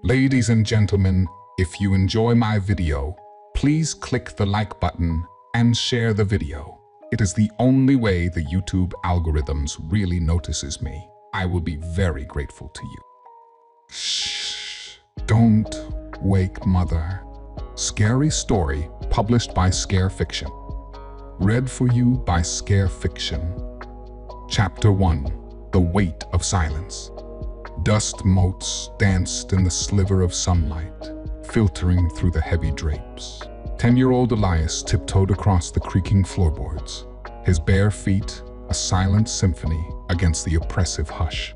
Ladies and gentlemen, if you enjoy my video, please click the like button and share the video. It is the only way the YouTube algorithms really notices me. I will be very grateful to you. Shh, don't wake mother. Scary story published by Scare Fiction. Read for you by Scare Fiction. Chapter 1. The Weight of Silence. Dust motes danced in the sliver of sunlight, filtering through the heavy drapes. 10-year-old Elias tiptoed across the creaking floorboards, his bare feet a silent symphony against the oppressive hush.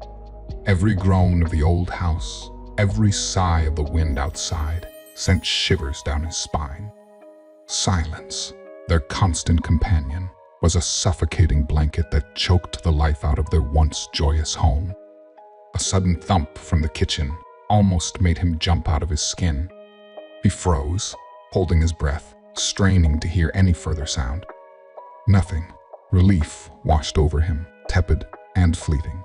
Every groan of the old house, every sigh of the wind outside, sent shivers down his spine. Silence, their constant companion, was a suffocating blanket that choked the life out of their once joyous home. A sudden thump from the kitchen almost made him jump out of his skin. He froze, holding his breath, straining to hear any further sound. Nothing. Relief washed over him, tepid and fleeting.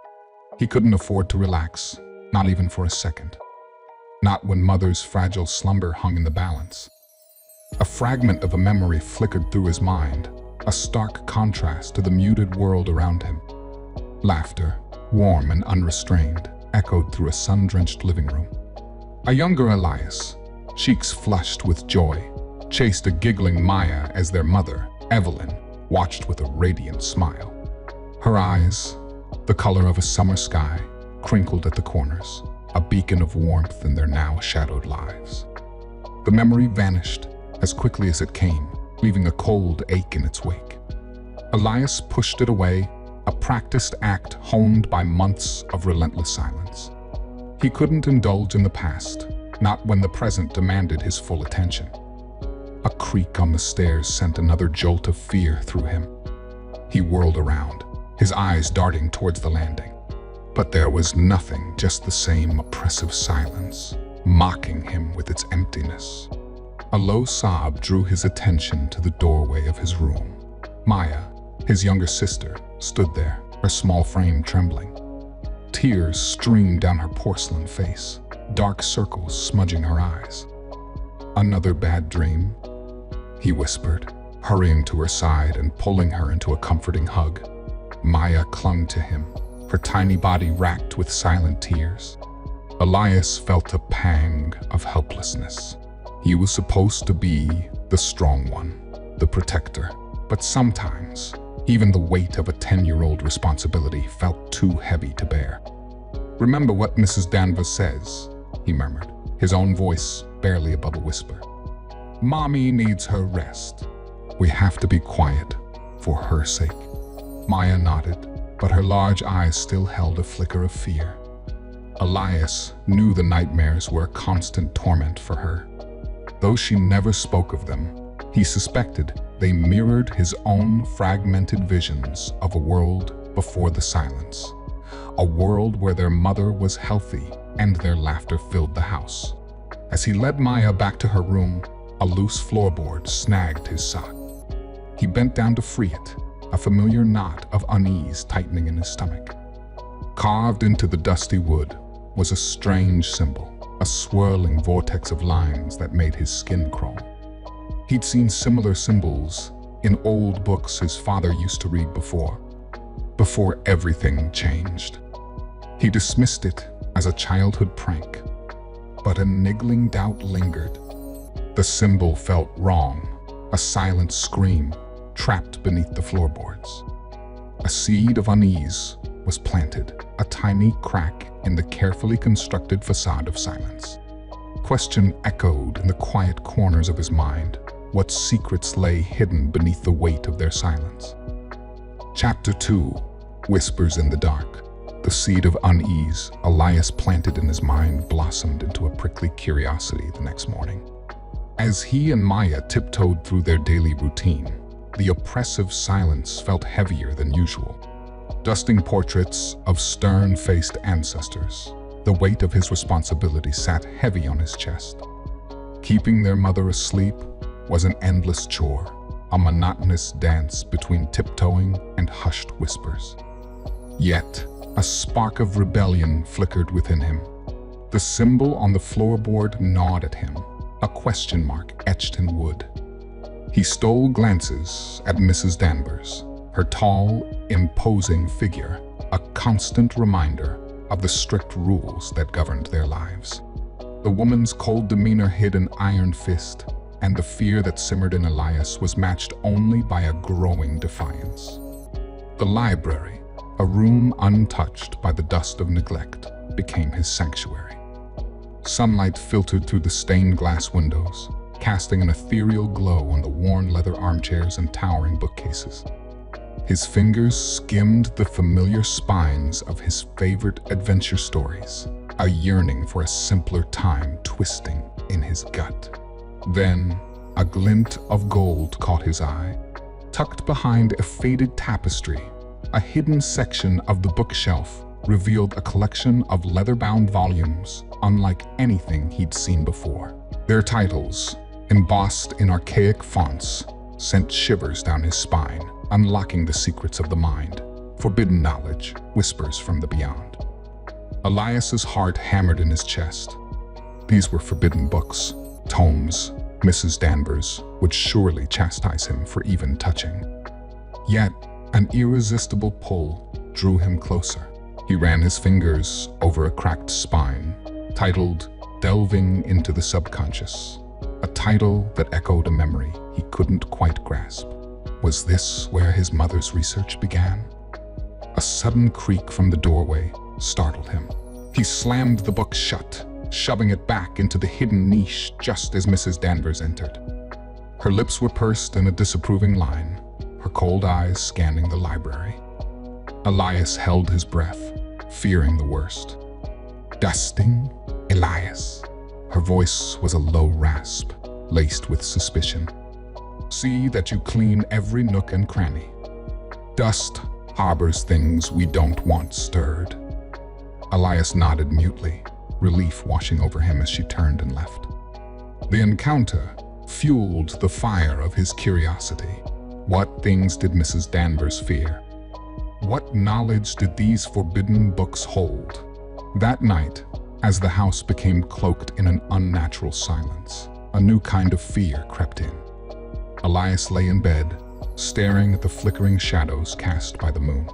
He couldn't afford to relax, not even for a second. Not when mother's fragile slumber hung in the balance. A fragment of a memory flickered through his mind, a stark contrast to the muted world around him. Laughter, warm and unrestrained, echoed through a sun-drenched living room. A younger Elias, cheeks flushed with joy, chased a giggling Maya as their mother, Evelyn, watched with a radiant smile. Her eyes, the color of a summer sky, crinkled at the corners, a beacon of warmth in their now shadowed lives. The memory vanished as quickly as it came, leaving a cold ache in its wake. Elias pushed it away, a practiced act honed by months of relentless silence. He couldn't indulge in the past, not when the present demanded his full attention. A creak on the stairs sent another jolt of fear through him. He whirled around, his eyes darting towards the landing. But there was nothing, just the same oppressive silence, mocking him with its emptiness. A low sob drew his attention to the doorway of his room. Maya, his younger sister, stood there, her small frame trembling. Tears streamed down her porcelain face, dark circles smudging her eyes. "Another bad dream?" he whispered, hurrying to her side and pulling her into a comforting hug. Maya clung to him, her tiny body racked with silent tears. Elias felt a pang of helplessness. He was supposed to be the strong one, the protector, but sometimes even the weight of a 10-year-old responsibility felt too heavy to bear. "Remember what Mrs. Danvers says," he murmured, his own voice barely above a whisper. "Mommy needs her rest. We have to be quiet for her sake." Maya nodded, but her large eyes still held a flicker of fear. Elias knew the nightmares were a constant torment for her. Though she never spoke of them, he suspected they mirrored his own fragmented visions of a world before the silence. A world where their mother was healthy and their laughter filled the house. As he led Maya back to her room, a loose floorboard snagged his sock. He bent down to free it, a familiar knot of unease tightening in his stomach. Carved into the dusty wood was a strange symbol, a swirling vortex of lines that made his skin crawl. He'd seen similar symbols in old books his father used to read before everything changed. He dismissed it as a childhood prank, but a niggling doubt lingered. The symbol felt wrong, a silent scream trapped beneath the floorboards. A seed of unease was planted, a tiny crack in the carefully constructed facade of silence. Question echoed in the quiet corners of his mind. What secrets lay hidden beneath the weight of their silence? Chapter 2. Whispers in the Dark. The seed of unease Elias planted in his mind blossomed into a prickly curiosity the next morning. As he and Maya tiptoed through their daily routine, the oppressive silence felt heavier than usual. Dusting portraits of stern-faced ancestors, the weight of his responsibility sat heavy on his chest. Keeping their mother asleep was an endless chore, a monotonous dance between tiptoeing and hushed whispers. Yet, a spark of rebellion flickered within him. The symbol on the floorboard gnawed at him, a question mark etched in wood. He stole glances at Mrs. Danvers, her tall, imposing figure, a constant reminder of the strict rules that governed their lives. The woman's cold demeanor hid an iron fist, and the fear that simmered in Elias was matched only by a growing defiance. The library, a room untouched by the dust of neglect, became his sanctuary. Sunlight filtered through the stained glass windows, casting an ethereal glow on the worn leather armchairs and towering bookcases. His fingers skimmed the familiar spines of his favorite adventure stories, a yearning for a simpler time twisting in his gut. Then, a glint of gold caught his eye. Tucked behind a faded tapestry, a hidden section of the bookshelf revealed a collection of leather-bound volumes unlike anything he'd seen before. Their titles, embossed in archaic fonts, sent shivers down his spine, unlocking the secrets of the mind. Forbidden knowledge, whispers from the beyond. Elias's heart hammered in his chest. These were forbidden books, tomes Mrs. Danvers would surely chastise him for even touching. Yet, an irresistible pull drew him closer. He ran his fingers over a cracked spine, titled Delving into the Subconscious, a title that echoed a memory he couldn't quite grasp. Was this where his mother's research began? A sudden creak from the doorway startled him. He slammed the book shut, shoving it back into the hidden niche just as Mrs. Danvers entered. Her lips were pursed in a disapproving line, her cold eyes scanning the library. Elias held his breath, fearing the worst. Dusting, Elias. Her voice was a low rasp, laced with suspicion. See that you clean every nook and cranny. Dust harbors things we don't want stirred. Elias nodded mutely, relief washing over him as she turned and left. The encounter fueled the fire of his curiosity. What things did Mrs. Danvers fear? What knowledge did these forbidden books hold? That night, as the house became cloaked in an unnatural silence, a new kind of fear crept in. Elias lay in bed, staring at the flickering shadows cast by the moon.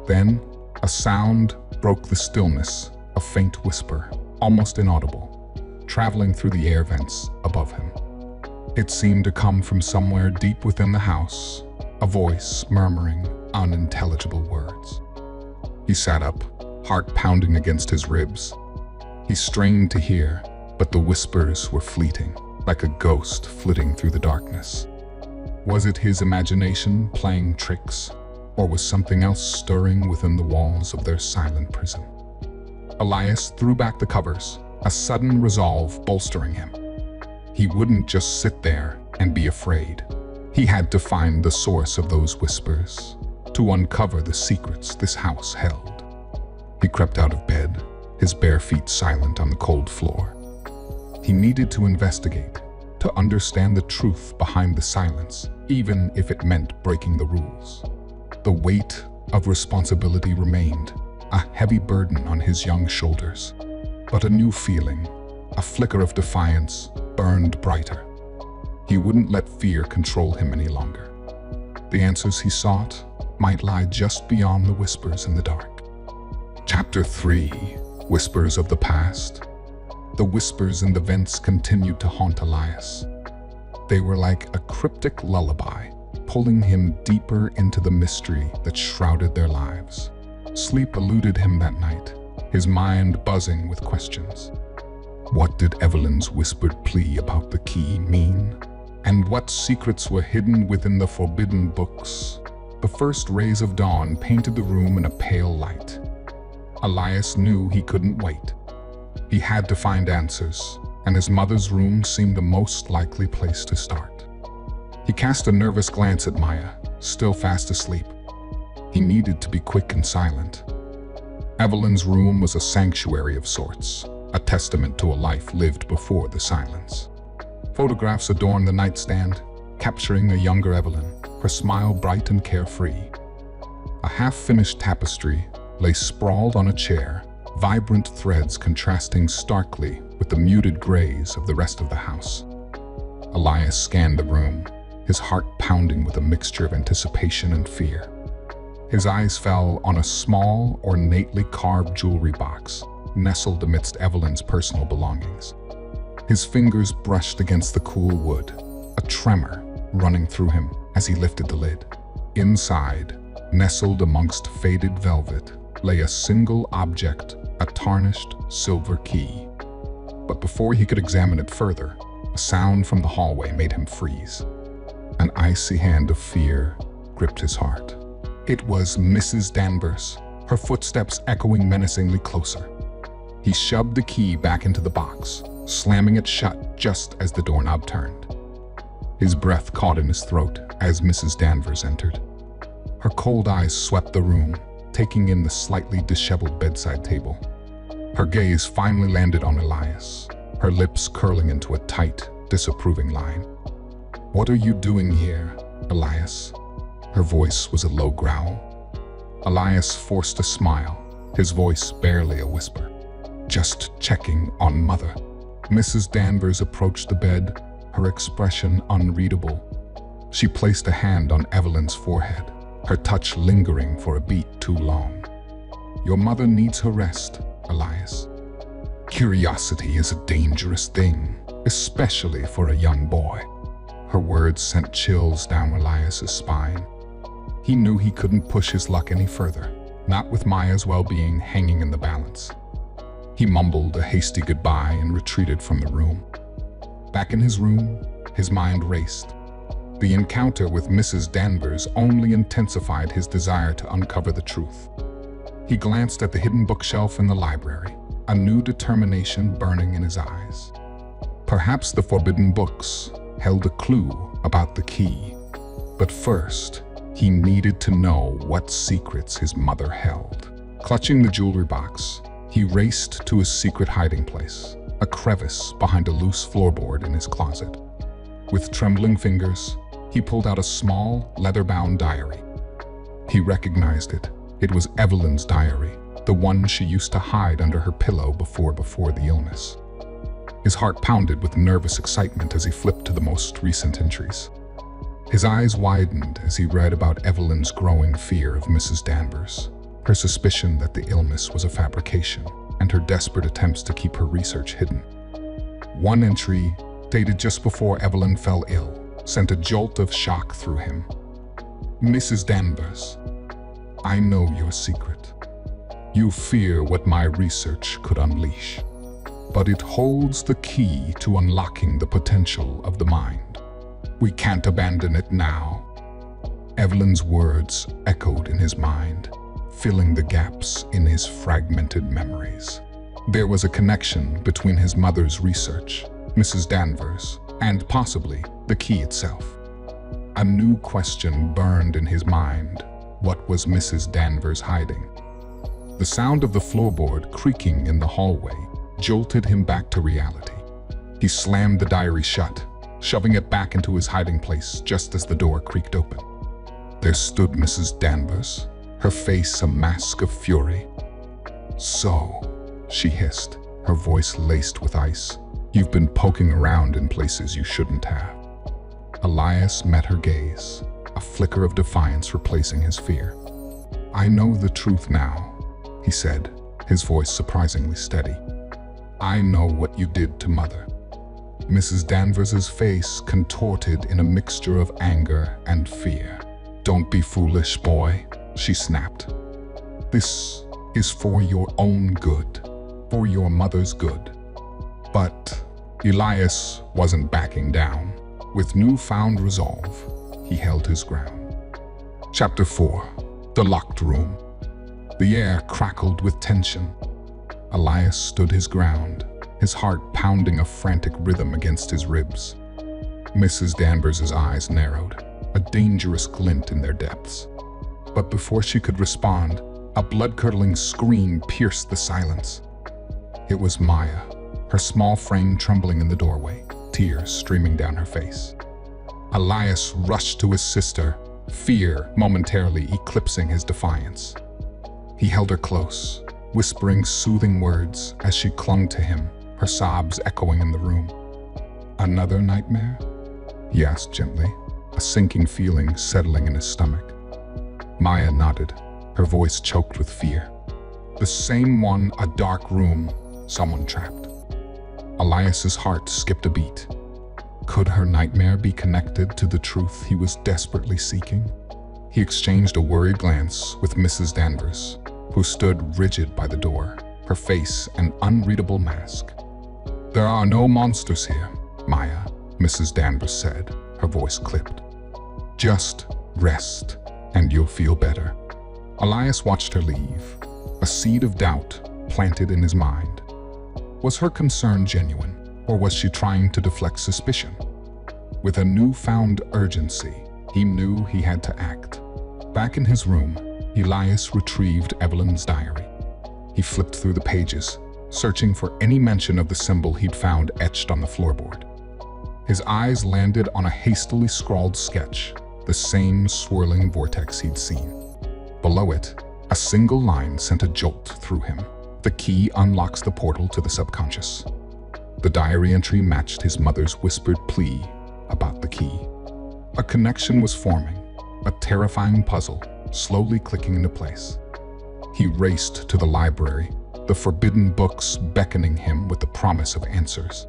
Then, a sound broke the stillness, a faint whisper, almost inaudible, traveling through the air vents above him. It seemed to come from somewhere deep within the house, a voice murmuring unintelligible words. He sat up, heart pounding against his ribs. He strained to hear, but the whispers were fleeting, like a ghost flitting through the darkness. Was it his imagination playing tricks, or was something else stirring within the walls of their silent prison? Elias threw back the covers, a sudden resolve bolstering him. He wouldn't just sit there and be afraid. He had to find the source of those whispers, to uncover the secrets this house held. He crept out of bed, his bare feet silent on the cold floor. He needed to investigate, to understand the truth behind the silence, even if it meant breaking the rules. The weight of responsibility remained, a heavy burden on his young shoulders. But a new feeling, a flicker of defiance, burned brighter. He wouldn't let fear control him any longer. The answers he sought might lie just beyond the whispers in the dark. Chapter 3: Whispers of the Past. The whispers in the vents continued to haunt Elias. They were like a cryptic lullaby, pulling him deeper into the mystery that shrouded their lives. Sleep eluded him that night, his mind buzzing with questions. What did Evelyn's whispered plea about the key mean? And what secrets were hidden within the forbidden books? The first rays of dawn painted the room in a pale light. Elias knew he couldn't wait. He had to find answers, and his mother's room seemed the most likely place to start. He cast a nervous glance at Maya, still fast asleep. He needed to be quick and silent. Evelyn's room was a sanctuary of sorts, a testament to a life lived before the silence. Photographs adorned the nightstand, capturing a younger Evelyn, her smile bright and carefree. A half-finished tapestry lay sprawled on a chair, vibrant threads contrasting starkly with the muted grays of the rest of the house. Elias scanned the room, his heart pounding with a mixture of anticipation and fear. His eyes fell on a small, ornately carved jewelry box nestled amidst Evelyn's personal belongings. His fingers brushed against the cool wood, a tremor running through him as he lifted the lid. Inside, nestled amongst faded velvet, lay a single object, a tarnished silver key. But before he could examine it further, a sound from the hallway made him freeze. An icy hand of fear gripped his heart. It was Mrs. Danvers, her footsteps echoing menacingly closer. He shoved the key back into the box, slamming it shut just as the doorknob turned. His breath caught in his throat as Mrs. Danvers entered. Her cold eyes swept the room, taking in the slightly disheveled bedside table. Her gaze finally landed on Elias, her lips curling into a tight, disapproving line. "What are you doing here, Elias?" Her voice was a low growl. Elias forced a smile, his voice barely a whisper. "Just checking on Mother." Mrs. Danvers approached the bed, her expression unreadable. She placed a hand on Evelyn's forehead, her touch lingering for a beat too long. "Your mother needs her rest, Elias. Curiosity is a dangerous thing, especially for a young boy." Her words sent chills down Elias's spine. He knew he couldn't push his luck any further, not with Maya's well-being hanging in the balance. He mumbled a hasty goodbye and retreated from the room. Back in his room, his mind raced. The encounter with Mrs. Danvers only intensified his desire to uncover the truth. He glanced at the hidden bookshelf in the library, a new determination burning in his eyes. Perhaps the forbidden books held a clue about the key. But first, he needed to know what secrets his mother held. Clutching the jewelry box, he raced to his secret hiding place, a crevice behind a loose floorboard in his closet. With trembling fingers, he pulled out a small, leather-bound diary. He recognized it. It was Evelyn's diary, the one she used to hide under her pillow before the illness. His heart pounded with nervous excitement as he flipped to the most recent entries. His eyes widened as he read about Evelyn's growing fear of Mrs. Danvers, her suspicion that the illness was a fabrication, and her desperate attempts to keep her research hidden. One entry, dated just before Evelyn fell ill, sent a jolt of shock through him. "Mrs. Danvers, I know your secret. You fear what my research could unleash, but it holds the key to unlocking the potential of the mind. We can't abandon it now." Evelyn's words echoed in his mind, filling the gaps in his fragmented memories. There was a connection between his mother's research, Mrs. Danvers, and possibly the key itself. A new question burned in his mind. What was Mrs. Danvers hiding? The sound of the floorboard creaking in the hallway jolted him back to reality. He slammed the diary shut, shoving it back into his hiding place just as the door creaked open. There stood Mrs. Danvers, her face a mask of fury. "So," she hissed, her voice laced with ice, "you've been poking around in places you shouldn't have." Elias met her gaze, a flicker of defiance replacing his fear. "I know the truth now," he said, his voice surprisingly steady. "I know what you did to Mother." Mrs. Danvers's face contorted in a mixture of anger and fear. "Don't be foolish, boy," she snapped. "This is for your own good, for your mother's good." But Elias wasn't backing down. With newfound resolve, he held his ground. Chapter 4. The Locked Room. The air crackled with tension. Elias stood his ground, his heart pounding a frantic rhythm against his ribs. Mrs. Danvers' eyes narrowed, a dangerous glint in their depths. But before she could respond, a blood-curdling scream pierced the silence. It was Maya, her small frame trembling in the doorway, tears streaming down her face. Elias rushed to his sister, fear momentarily eclipsing his defiance. He held her close, whispering soothing words as she clung to him, her sobs echoing in the room. "Another nightmare?" he asked gently, a sinking feeling settling in his stomach. Maya nodded, her voice choked with fear. "The same one, a dark room, someone trapped." Elias's heart skipped a beat. Could her nightmare be connected to the truth he was desperately seeking? He exchanged a worried glance with Mrs. Danvers, who stood rigid by the door, her face an unreadable mask. "There are no monsters here, Maya," Mrs. Danvers said, her voice clipped. "Just rest, and you'll feel better." Elias watched her leave, a seed of doubt planted in his mind. Was her concern genuine, or was she trying to deflect suspicion? With a newfound urgency, he knew he had to act. Back in his room, Elias retrieved Evelyn's diary. He flipped through the pages, searching for any mention of the symbol he'd found etched on the floorboard. His eyes landed on a hastily scrawled sketch, the same swirling vortex he'd seen. Below it, a single line sent a jolt through him. The key unlocks the portal to the subconscious. The diary entry matched his mother's whispered plea about the key. A connection was forming, a terrifying puzzle slowly clicking into place. He raced to the library, the forbidden books beckoning him with the promise of answers.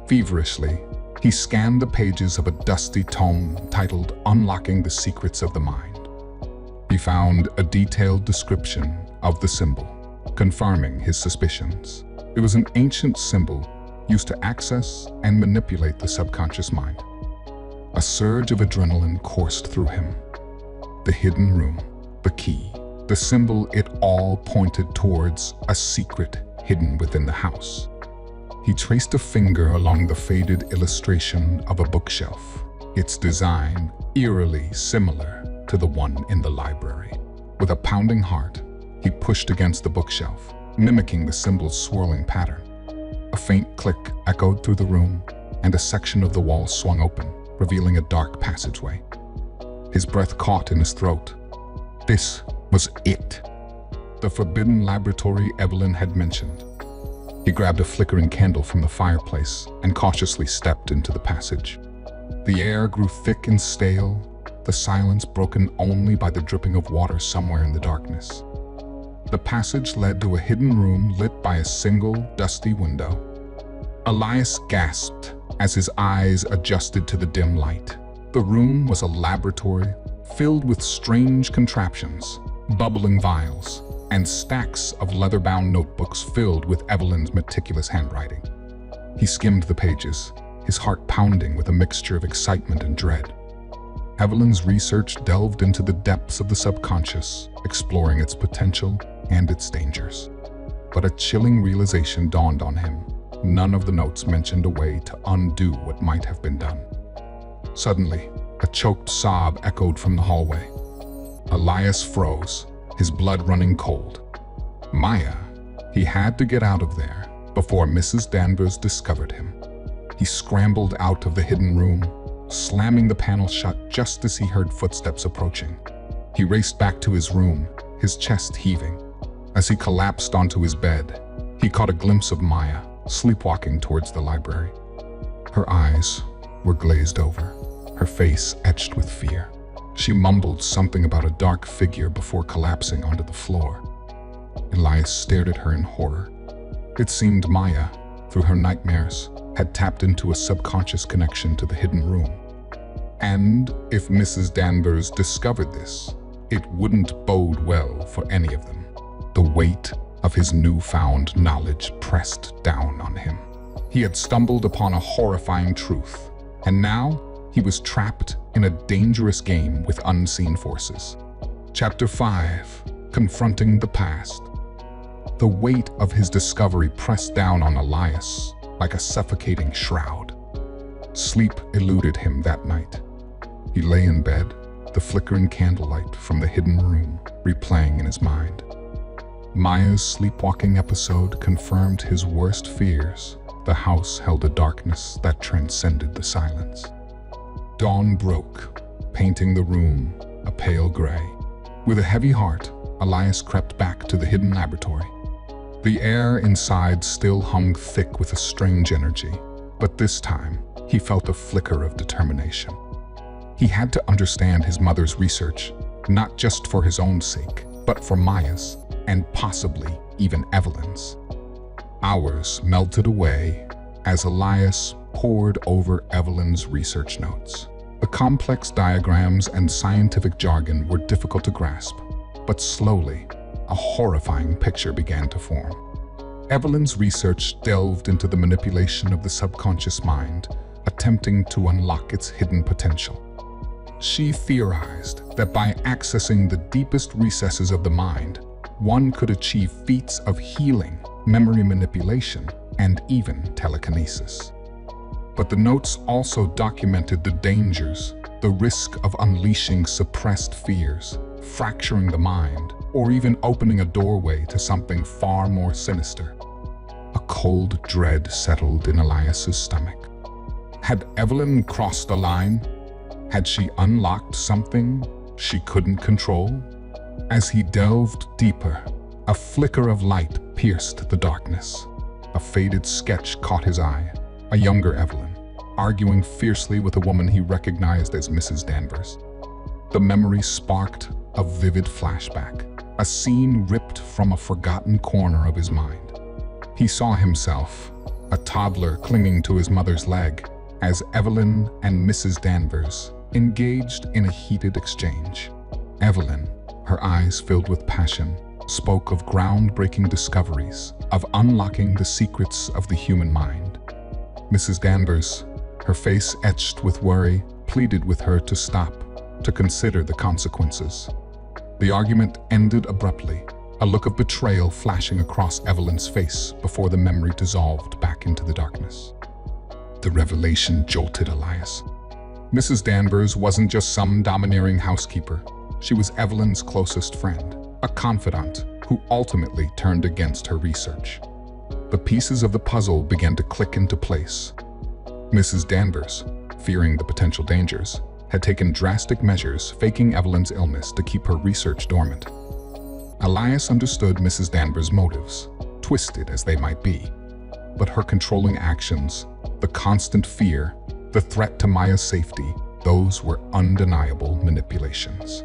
Feverishly, he scanned the pages of a dusty tome titled Unlocking the Secrets of the Mind. He found a detailed description of the symbol, confirming his suspicions. It was an ancient symbol used to access and manipulate the subconscious mind. A surge of adrenaline coursed through him. The hidden room, the key, the symbol, it all pointed towards a secret hidden within the house. He traced a finger along the faded illustration of a bookshelf, its design eerily similar to the one in the library. With a pounding heart, he pushed against the bookshelf, mimicking the symbol's swirling pattern. A faint click echoed through the room, and a section of the wall swung open, revealing a dark passageway. His breath caught in his throat. This was it. The forbidden laboratory Evelyn had mentioned. He grabbed a flickering candle from the fireplace and cautiously stepped into the passage. The air grew thick and stale, the silence broken only by the dripping of water somewhere in the darkness. The passage led to a hidden room lit by a single, dusty window. Elias gasped as his eyes adjusted to the dim light. The room was a laboratory filled with strange contraptions, bubbling vials, and stacks of leather-bound notebooks filled with Evelyn's meticulous handwriting. He skimmed the pages, his heart pounding with a mixture of excitement and dread. Evelyn's research delved into the depths of the subconscious, exploring its potential and its dangers. But a chilling realization dawned on him. None of the notes mentioned a way to undo what might have been done. Suddenly, a choked sob echoed from the hallway. Elias froze, his blood running cold. Maya, he had to get out of there before Mrs. Danvers discovered him. He scrambled out of the hidden room, slamming the panel shut just as he heard footsteps approaching. He raced back to his room, his chest heaving. As he collapsed onto his bed, he caught a glimpse of Maya, sleepwalking towards the library. Her eyes were glazed over, her face etched with fear. She mumbled something about a dark figure before collapsing onto the floor. Elias stared at her in horror. It seemed Maya, through her nightmares, had tapped into a subconscious connection to the hidden room. And if Mrs. Danvers discovered this, it wouldn't bode well for any of them. The weight of his newfound knowledge pressed down on him. He had stumbled upon a horrifying truth, and now he was trapped in a dangerous game with unseen forces. Chapter 5: Confronting the Past. The weight of his discovery pressed down on Elias like a suffocating shroud. Sleep eluded him that night. He lay in bed, the flickering candlelight from the hidden room replaying in his mind. Maya's sleepwalking episode confirmed his worst fears. The house held a darkness that transcended the silence. Dawn broke, painting the room a pale gray. With a heavy heart, Elias crept back to the hidden laboratory. The air inside still hung thick with a strange energy, but this time he felt a flicker of determination. He had to understand his mother's research, not just for his own sake, but for Maya's, and possibly even Evelyn's. Hours melted away as Elias pored over Evelyn's research notes. The complex diagrams and scientific jargon were difficult to grasp, but slowly, a horrifying picture began to form. Evelyn's research delved into the manipulation of the subconscious mind, attempting to unlock its hidden potential. She theorized that by accessing the deepest recesses of the mind, one could achieve feats of healing, memory manipulation, and even telekinesis. But the notes also documented the dangers, the risk of unleashing suppressed fears, fracturing the mind, or even opening a doorway to something far more sinister. A cold dread settled in Elias's stomach. Had Evelyn crossed the line? Had she unlocked something she couldn't control? As he delved deeper, a flicker of light pierced the darkness. A faded sketch caught his eye, a younger Evelyn, arguing fiercely with a woman he recognized as Mrs. Danvers. The memory sparked a vivid flashback, a scene ripped from a forgotten corner of his mind. He saw himself, a toddler clinging to his mother's leg, as Evelyn and Mrs. Danvers engaged in a heated exchange. Evelyn, her eyes filled with passion, spoke of groundbreaking discoveries, of unlocking the secrets of the human mind. Mrs. Danvers, her face etched with worry, pleaded with her to stop, to consider the consequences. The argument ended abruptly, a look of betrayal flashing across Evelyn's face before the memory dissolved back into the darkness. The revelation jolted Elias. Mrs. Danvers wasn't just some domineering housekeeper. She was Evelyn's closest friend, a confidant who ultimately turned against her research. The pieces of the puzzle began to click into place. Mrs. Danvers, fearing the potential dangers, had taken drastic measures, faking Evelyn's illness to keep her research dormant. Elias understood Mrs. Danvers' motives, twisted as they might be, but her controlling actions, the constant fear, the threat to Maya's safety, those were undeniable manipulations.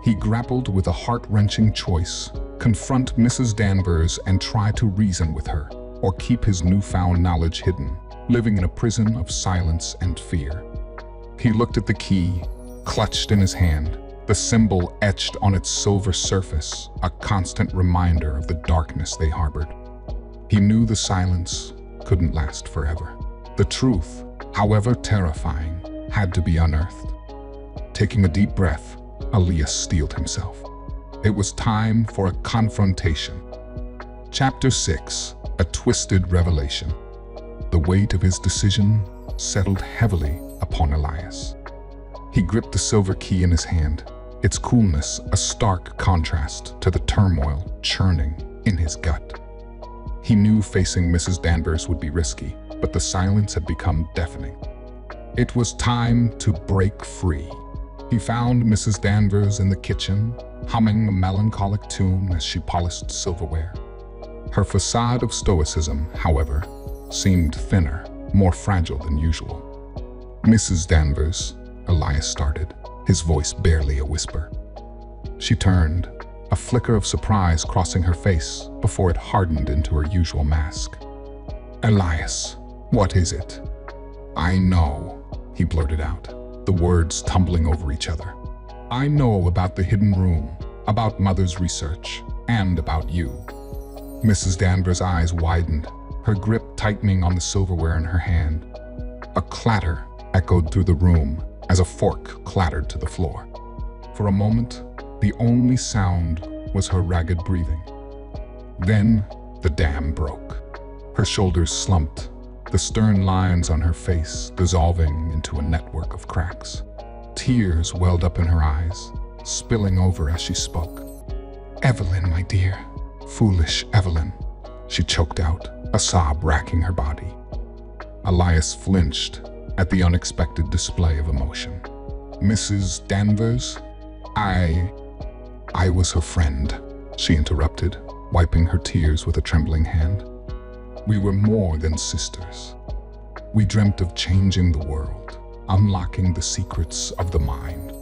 He grappled with a heart-wrenching choice: confront Mrs. Danvers and try to reason with her, or keep his newfound knowledge hidden, living in a prison of silence and fear. He looked at the key, clutched in his hand, the symbol etched on its silver surface, a constant reminder of the darkness they harbored. He knew the silence couldn't last forever. The truth, however terrifying, had to be unearthed. Taking a deep breath, Elias steeled himself. It was time for a confrontation. Chapter 6: A Twisted Revelation. The weight of his decision settled heavily upon Elias. He gripped the silver key in his hand, its coolness a stark contrast to the turmoil churning in his gut. He knew facing Mrs. Danvers would be risky, but the silence had become deafening. It was time to break free. He found Mrs. Danvers in the kitchen, humming a melancholic tune as she polished silverware. Her facade of stoicism, however, seemed thinner, more fragile than usual. "Mrs. Danvers," Elias started, his voice barely a whisper. She turned, a flicker of surprise crossing her face before it hardened into her usual mask. "Elias, what is it?" "I know," he blurted out, the words tumbling over each other. "I know about the hidden room, about Mother's research, and about you." Mrs. Danvers' eyes widened, her grip tightening on the silverware in her hand. A clatter echoed through the room as a fork clattered to the floor. For a moment, the only sound was her ragged breathing. Then, the dam broke. Her shoulders slumped, the stern lines on her face dissolving into a network of cracks. Tears welled up in her eyes, spilling over as she spoke. "Evelyn, my dear, foolish Evelyn," she choked out, a sob racking her body. Elias flinched at the unexpected display of emotion. "Mrs. Danvers? I was her friend," she interrupted, wiping her tears with a trembling hand. We were more than sisters. We dreamt of changing the world, unlocking the secrets of the mind.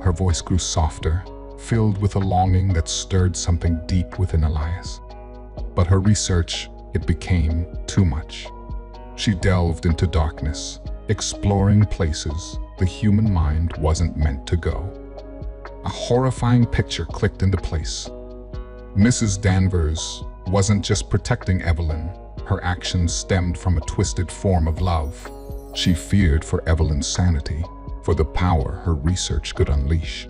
Her voice grew softer, filled with a longing that stirred something deep within Elias. But her research, it became too much. She delved into darkness, exploring places the human mind wasn't meant to go. A horrifying picture clicked into place. Mrs. Danvers wasn't just protecting Evelyn. Her actions stemmed from a twisted form of love. She feared for Evelyn's sanity, for the power her research could unleash.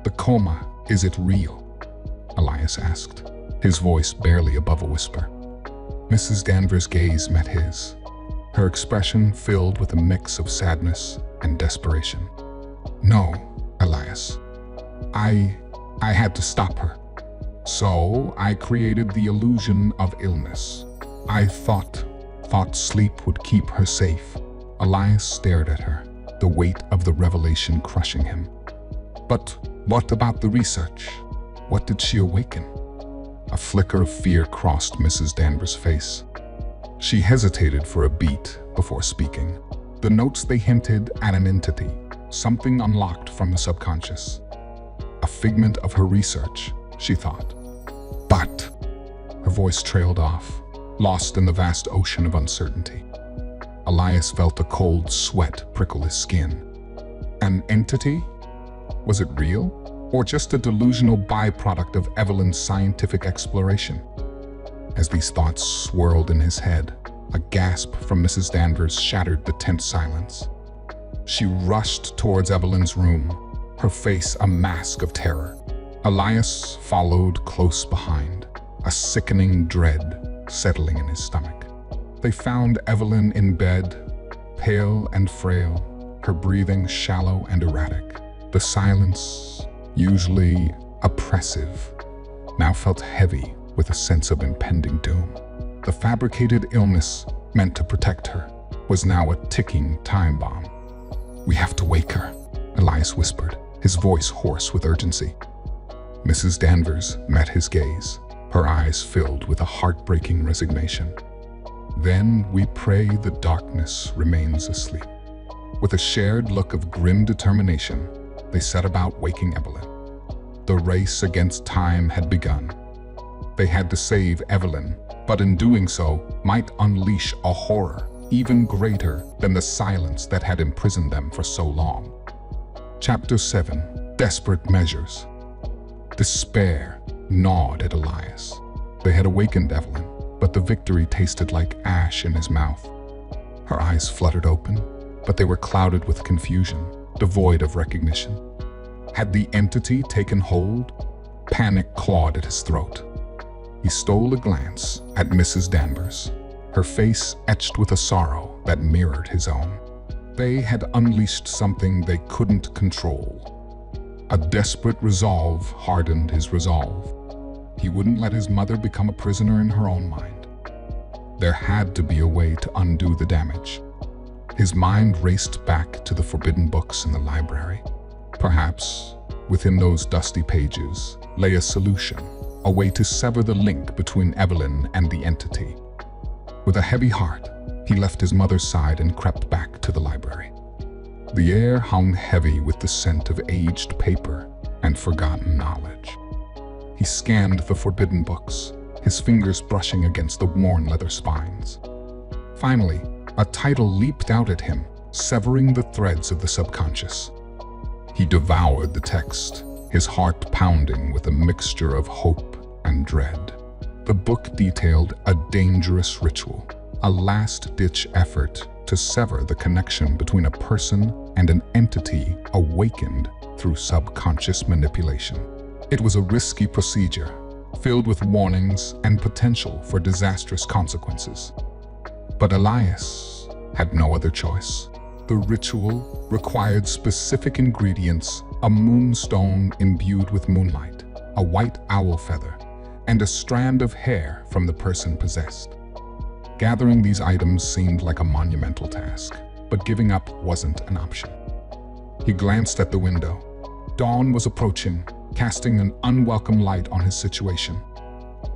"The coma, is it real?" Elias asked, his voice barely above a whisper. Mrs. Danvers' gaze met his, her expression filled with a mix of sadness and desperation. "No, Elias. I had to stop her. So I created the illusion of illness. I thought sleep would keep her safe." Elias stared at her, the weight of the revelation crushing him. "But what about the research? What did she awaken?" A flicker of fear crossed Mrs. Danvers' face. She hesitated for a beat before speaking. The notes, they hinted at an entity, something unlocked from the subconscious. A figment of her research, she thought. But her voice trailed off, lost in the vast ocean of uncertainty. Elias felt a cold sweat prickle his skin. An entity? Was it real? Or just a delusional byproduct of Evelyn's scientific exploration? As these thoughts swirled in his head, a gasp from Mrs. Danvers shattered the tense silence. She rushed towards Evelyn's room, her face a mask of terror. Elias followed close behind, a sickening dread settling in his stomach. They found Evelyn in bed, pale and frail, her breathing shallow and erratic. The silence, usually oppressive, now felt heavy with a sense of impending doom. The fabricated illness meant to protect her was now a ticking time bomb. "We have to wake her," Elias whispered, his voice hoarse with urgency. Mrs. Danvers met his gaze, her eyes filled with a heartbreaking resignation. "Then we pray the darkness remains asleep." With a shared look of grim determination, they set about waking Evelyn. The race against time had begun. They had to save Evelyn, but in doing so, might unleash a horror even greater than the silence that had imprisoned them for so long. Chapter 7. Desperate Measures. Despair gnawed at Elias. They had awakened Evelyn, but the victory tasted like ash in his mouth. Her eyes fluttered open, but they were clouded with confusion, devoid of recognition. Had the entity taken hold? Panic clawed at his throat. He stole a glance at Mrs. Danvers, her face etched with a sorrow that mirrored his own. They had unleashed something they couldn't control. A desperate resolve hardened his resolve. He wouldn't let his mother become a prisoner in her own mind. There had to be a way to undo the damage. His mind raced back to the forbidden books in the library. Perhaps, within those dusty pages, lay a solution, a way to sever the link between Evelyn and the entity. With a heavy heart, he left his mother's side and crept back to the library. The air hung heavy with the scent of aged paper and forgotten knowledge. He scanned the forbidden books, his fingers brushing against the worn leather spines. Finally, a title leaped out at him, severing the threads of the subconscious. He devoured the text, his heart pounding with a mixture of hope and dread. The book detailed a dangerous ritual, a last-ditch effort to sever the connection between a person and an entity awakened through subconscious manipulation. It was a risky procedure, filled with warnings and potential for disastrous consequences. But Elias had no other choice. The ritual required specific ingredients: a moonstone imbued with moonlight, a white owl feather, and a strand of hair from the person possessed. Gathering these items seemed like a monumental task, but giving up wasn't an option. He glanced at the window. Dawn was approaching, casting an unwelcome light on his situation.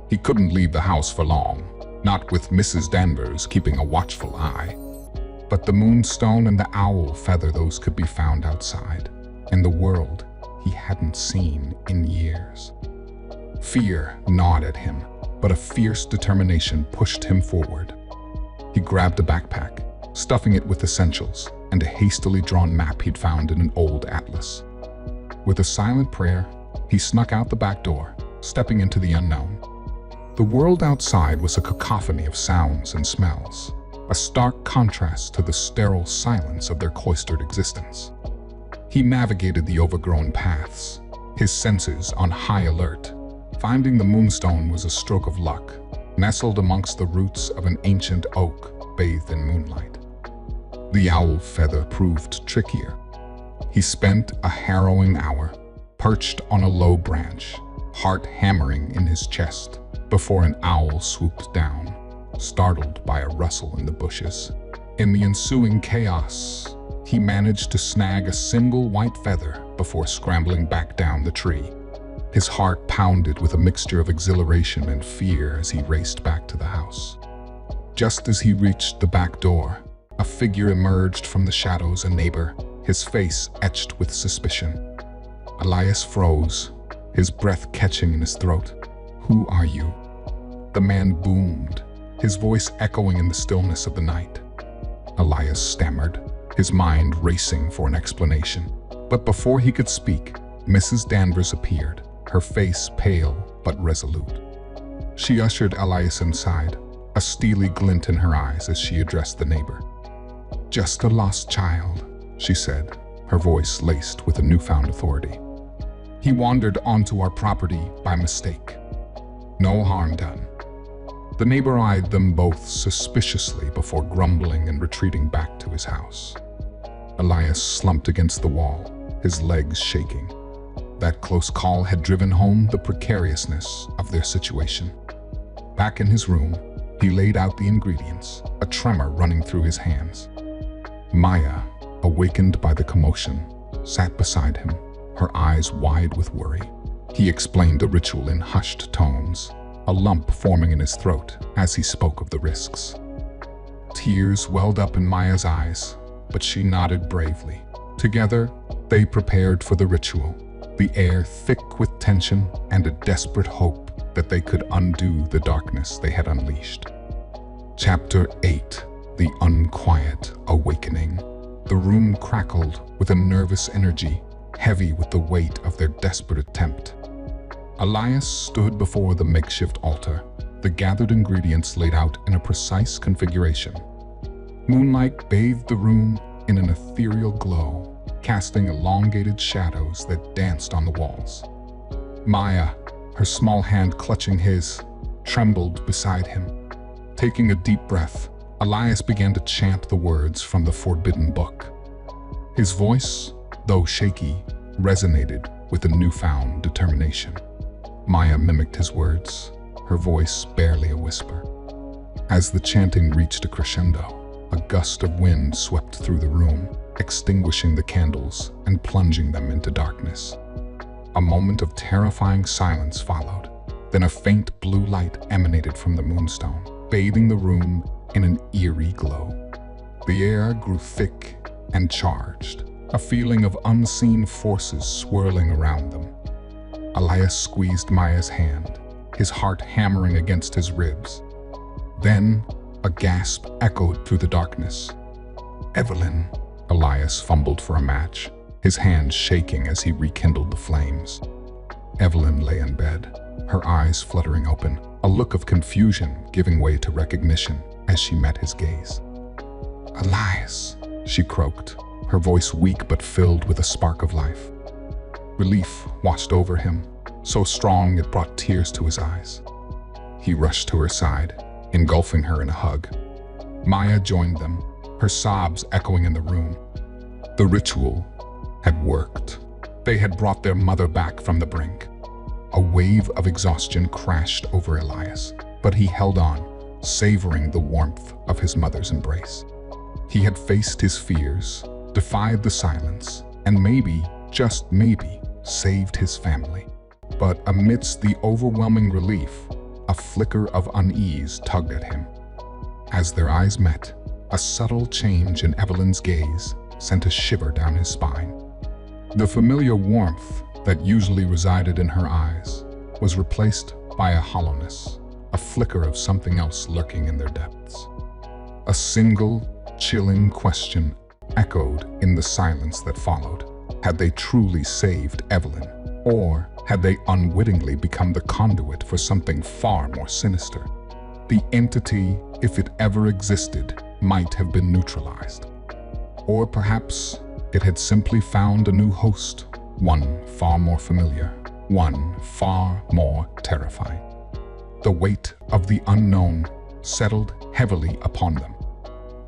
He couldn't leave the house for long, not with Mrs. Danvers keeping a watchful eye. But the moonstone and the owl feather, those could be found outside, in the world he hadn't seen in years. Fear gnawed at him, but a fierce determination pushed him forward. He grabbed a backpack, stuffing it with essentials, and a hastily drawn map he'd found in an old atlas. With a silent prayer, he snuck out the back door, stepping into the unknown. The world outside was a cacophony of sounds and smells, a stark contrast to the sterile silence of their cloistered existence. He navigated the overgrown paths, his senses on high alert. Finding the moonstone was a stroke of luck, nestled amongst the roots of an ancient oak bathed in moonlight. The owl feather proved trickier. He spent a harrowing hour, perched on a low branch, heart hammering in his chest, before an owl swooped down, startled by a rustle in the bushes. In the ensuing chaos, he managed to snag a single white feather before scrambling back down the tree. His heart pounded with a mixture of exhilaration and fear as he raced back to the house. Just as he reached the back door, a figure emerged from the shadows, a neighbor, his face etched with suspicion. Elias froze, his breath catching in his throat. "Who are you?" The man boomed, his voice echoing in the stillness of the night. Elias stammered, his mind racing for an explanation. But before he could speak, Mrs. Danvers appeared, her face pale but resolute. She ushered Elias inside, a steely glint in her eyes as she addressed the neighbor. "Just a lost child," she said, her voice laced with a newfound authority. "He wandered onto our property by mistake. No harm done." The neighbor eyed them both suspiciously before grumbling and retreating back to his house. Elias slumped against the wall, his legs shaking. That close call had driven home the precariousness of their situation. Back in his room, he laid out the ingredients, a tremor running through his hands. Maya, awakened by the commotion, sat beside him, her eyes wide with worry. He explained the ritual in hushed tones, a lump forming in his throat as he spoke of the risks. Tears welled up in Maya's eyes, but she nodded bravely. Together, they prepared for the ritual, the air thick with tension and a desperate hope that they could undo the darkness they had unleashed. Chapter 8. The Unquiet Awakening. The room crackled with a nervous energy, heavy with the weight of their desperate attempt. Elias stood before the makeshift altar, the gathered ingredients laid out in a precise configuration. Moonlight bathed the room in an ethereal glow, casting elongated shadows that danced on the walls. Maya, her small hand clutching his, trembled beside him. Taking a deep breath, Elias began to chant the words from the forbidden book. His voice, though shaky, resonated with a newfound determination. Maya mimicked his words, her voice barely a whisper. As the chanting reached a crescendo, a gust of wind swept through the room, extinguishing the candles and plunging them into darkness. A moment of terrifying silence followed. Then a faint blue light emanated from the moonstone, bathing the room in an eerie glow. The air grew thick and charged, a feeling of unseen forces swirling around them. Elias squeezed Maya's hand, his heart hammering against his ribs. Then, a gasp echoed through the darkness. "Evelyn!" Elias fumbled for a match, his hand shaking as he rekindled the flames. Evelyn lay in bed, her eyes fluttering open, a look of confusion giving way to recognition as she met his gaze. "Elias," she croaked, her voice weak but filled with a spark of life. Relief washed over him, so strong it brought tears to his eyes. He rushed to her side, engulfing her in a hug. Maya joined them, her sobs echoing in the room. The ritual had worked. They had brought their mother back from the brink. A wave of exhaustion crashed over Elias, but he held on, savoring the warmth of his mother's embrace. He had faced his fears, defied the silence, and maybe, just maybe, saved his family. But amidst the overwhelming relief, A flicker of unease tugged at him. As their eyes met, a subtle change in Evelyn's gaze sent a shiver down his spine. The familiar warmth that usually resided in her eyes was replaced by a hollowness, a flicker of something else lurking in their depths. A single, chilling question echoed in the silence that followed. Had they truly saved Evelyn, or had they unwittingly become the conduit for something far more sinister? The entity, if it ever existed, might have been neutralized. Or perhaps it had simply found a new host, one far more familiar, one far more terrifying. The weight of the unknown settled heavily upon them.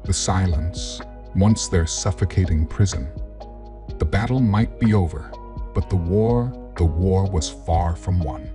The silence, once their suffocating prison. The battle might be over, but the war was far from won.